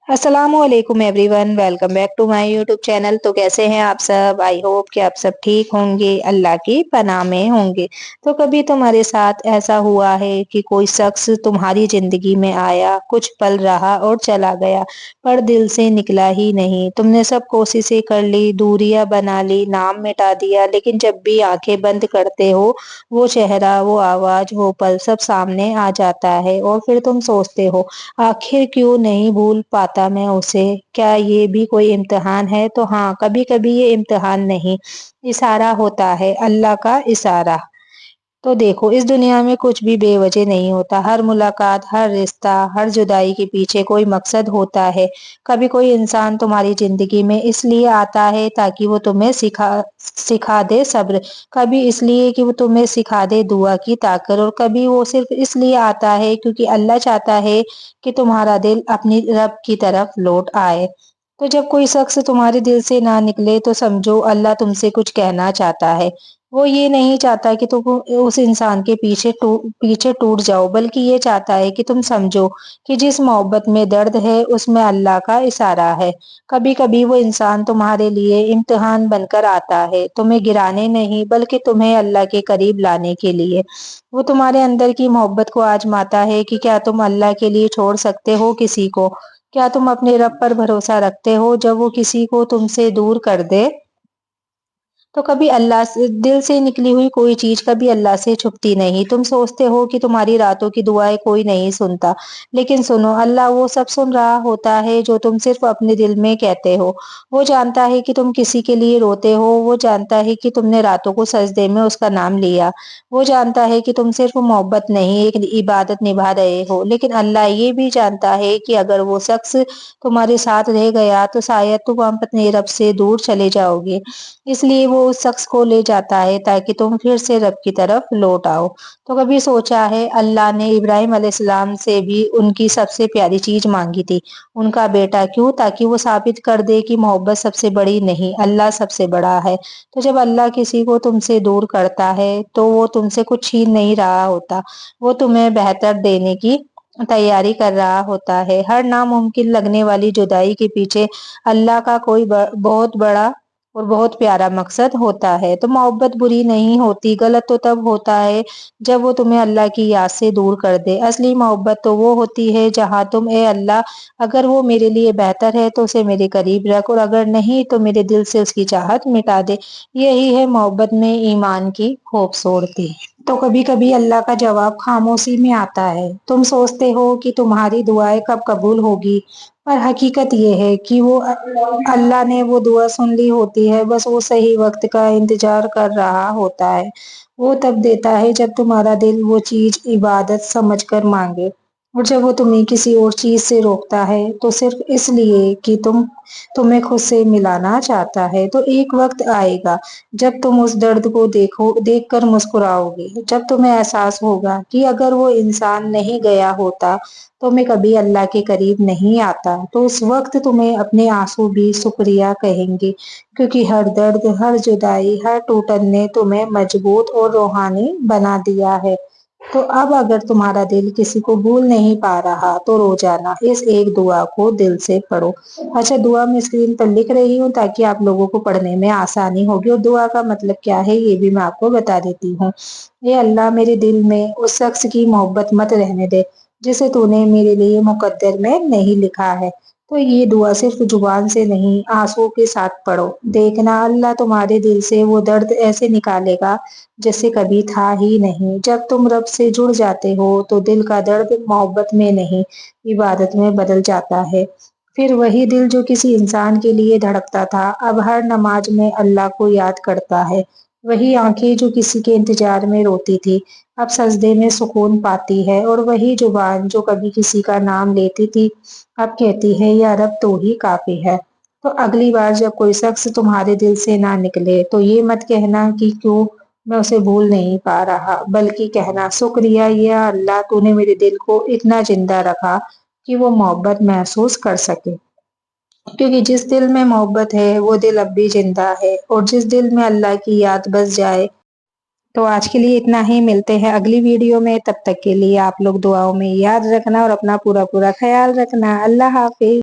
अस्सलाम वालेकुम everyone, welcome back to my YouTube channel. तो कैसे हैं आप सब? आई होप कि आप सब ठीक होंगे, अल्लाह की पनाह में होंगे। तो कभी तुम्हारे साथ ऐसा हुआ है कि कोई शख्स तुम्हारी जिंदगी में आया, कुछ पल रहा और चला गया, पर दिल से निकला ही नहीं। तुमने सब कोशिशें कर ली, दूरियां बना ली, नाम मिटा दिया, लेकिन जब भी आंखें बंद करते हो, वो चेहरा, वो आवाज, वो पल सब सामने आ जाता है। और फिर तुम सोचते हो, आखिर क्यों नहीं भूल पाता मैं उसे? क्या ये भी कोई इम्तिहान है? तो हाँ, कभी कभी ये इम्तिहान नहीं, इशारा होता है, अल्लाह का इशारा। तो देखो, इस दुनिया में कुछ भी बेवजह नहीं होता। हर मुलाकात, हर रिश्ता, हर जुदाई के पीछे कोई मकसद होता है। कभी कोई इंसान तुम्हारी जिंदगी में इसलिए आता है ताकि वो तुम्हें सिखा सिखा दे सब्र। कभी इसलिए कि वो तुम्हें सिखा दे दुआ की ताकत, और कभी वो सिर्फ इसलिए आता है क्योंकि अल्लाह चाहता है कि तुम्हारा दिल अपनी रब की तरफ लौट आए। तो जब कोई शख्स तुम्हारे दिल से ना निकले, तो समझो अल्लाह तुमसे कुछ कहना चाहता है। वो ये नहीं चाहता कि तुम उस इंसान के पीछे टूट जाओ, बल्कि ये चाहता है कि तुम समझो कि जिस मोहब्बत में दर्द है, उसमें अल्लाह का इशारा है। कभी कभी वो इंसान तुम्हारे लिए इम्तिहान बनकर आता है, तुम्हें गिराने नहीं, बल्कि तुम्हें अल्लाह के करीब लाने के लिए। वो तुम्हारे अंदर की मोहब्बत को आजमाता है कि क्या तुम अल्लाह के लिए छोड़ सकते हो किसी को? क्या तुम अपने रब पर भरोसा रखते हो जब वो किसी को तुमसे दूर कर दे? तो कभी अल्लाह से दिल से निकली हुई कोई चीज कभी अल्लाह से छुपती नहीं। तुम सोचते हो कि तुम्हारी रातों की दुआएं कोई नहीं सुनता, लेकिन सुनो, अल्लाह वो सब सुन रहा होता है जो तुम सिर्फ अपने दिल में कहते हो। वो जानता है कि तुम किसी के लिए रोते हो, वो जानता है कि तुमने रातों को सजदे में उसका नाम लिया, वो जानता है कि तुम सिर्फ मोहब्बत नहीं, एक इबादत निभा रहे हो। लेकिन अल्लाह ये भी जानता है कि अगर वो शख्स तुम्हारे साथ रह गया, तो शायद तुम अपने रब से दूर चले जाओगे। इसलिए वो उस शख्स को ले जाता है ताकि तुम फिर से रब की तरफ लौट आओ। तो कभी सोचा है, अल्लाह ने इब्राहिम अलैहिस्सलाम से भी उनकी सबसे प्यारी चीज मांगी थी, उनका बेटा। क्यों? ताकि वो साबित कर दे कि मोहब्बत सबसे बड़ी नहीं, अल्लाह सबसे बड़ा है। तो जब अल्लाह किसी को तुमसे दूर करता है, तो वो तुमसे कुछ छीन नहीं रहा होता, वो तुम्हें बेहतर देने की तैयारी कर रहा होता है। हर नामुमकिन लगने वाली जुदाई के पीछे अल्लाह का कोई बहुत बड़ा और बहुत प्यारा मकसद होता है। तो मोहब्बत बुरी नहीं होती, गलत तो तब होता है जब वो तुम्हें अल्लाह की याद से दूर कर दे। असली मोहब्बत तो वो होती है जहाँ तुम, ए अल्लाह, अगर वो मेरे लिए बेहतर है तो उसे मेरे करीब रख, और अगर नहीं तो मेरे दिल से उसकी चाहत मिटा दे। यही है मोहब्बत में ईमान की खूबसूरती। तो कभी कभी अल्लाह का जवाब खामोशी में आता है। तुम सोचते हो कि तुम्हारी दुआएं कब कबूल होगी, पर हकीकत ये है कि वो अल्लाह ने वो दुआ सुन ली होती है, बस वो सही वक्त का इंतजार कर रहा होता है। वो तब देता है जब तुम्हारा दिल वो चीज इबादत समझकर मांगे, और जब वो तुम्हें किसी और चीज से रोकता है तो सिर्फ इसलिए कि तुम्हें खुद से मिलाना चाहता है। तो एक वक्त आएगा जब तुम उस दर्द को देखकर मुस्कुराओगे, जब तुम्हें एहसास होगा कि अगर वो इंसान नहीं गया होता तो मैं कभी अल्लाह के करीब नहीं आता। तो उस वक्त तुम्हें अपने आंसू भी शुक्रिया कहेंगे, क्योंकि हर दर्द, हर जुदाई, हर टूटन ने तुम्हें मजबूत और रूहानी बना दिया है। तो अब अगर तुम्हारा दिल किसी को भूल नहीं पा रहा, तो रोजाना इस एक दुआ को दिल से पढ़ो। अच्छा, दुआ मैं स्क्रीन पर लिख रही हूँ ताकि आप लोगों को पढ़ने में आसानी होगी, और दुआ का मतलब क्या है ये भी मैं आपको बता देती हूँ। ये अल्लाह, मेरे दिल में उस शख्स की मोहब्बत मत रहने दे जिसे तूने मेरे लिए मुकद्दर में नहीं लिखा है। तो ये दुआ सिर्फ जुबान से नहीं, आंसू के साथ पढ़ो। देखना, अल्लाह तुम्हारे दिल से वो दर्द ऐसे निकालेगा जैसे कभी था ही नहीं। जब तुम रब से जुड़ जाते हो, तो दिल का दर्द मोहब्बत में नहीं, इबादत में बदल जाता है। फिर वही दिल जो किसी इंसान के लिए धड़कता था, अब हर नमाज में अल्लाह को याद करता है। वही आंखें जो किसी के इंतजार में रोती थी, अब सजदे में सुकून पाती है। और वही जुबान जो कभी किसी का नाम लेती थी, अब कहती है, या रब तू ही काफी है। तो अगली बार जब कोई शख्स तुम्हारे दिल से ना निकले, तो ये मत कहना कि क्यों मैं उसे भूल नहीं पा रहा, बल्कि कहना, शुक्रिया या अल्लाह, तूने मेरे दिल को इतना जिंदा रखा कि वो मोहब्बत महसूस कर सके। क्योंकि जिस दिल में मोहब्बत है, वो दिल अब भी जिंदा है, और जिस दिल में अल्लाह की याद बस जाए। तो आज के लिए इतना ही, मिलते हैं अगली वीडियो में। तब तक के लिए आप लोग दुआओं में याद रखना और अपना पूरा पूरा ख्याल रखना। अल्लाह हाफिज।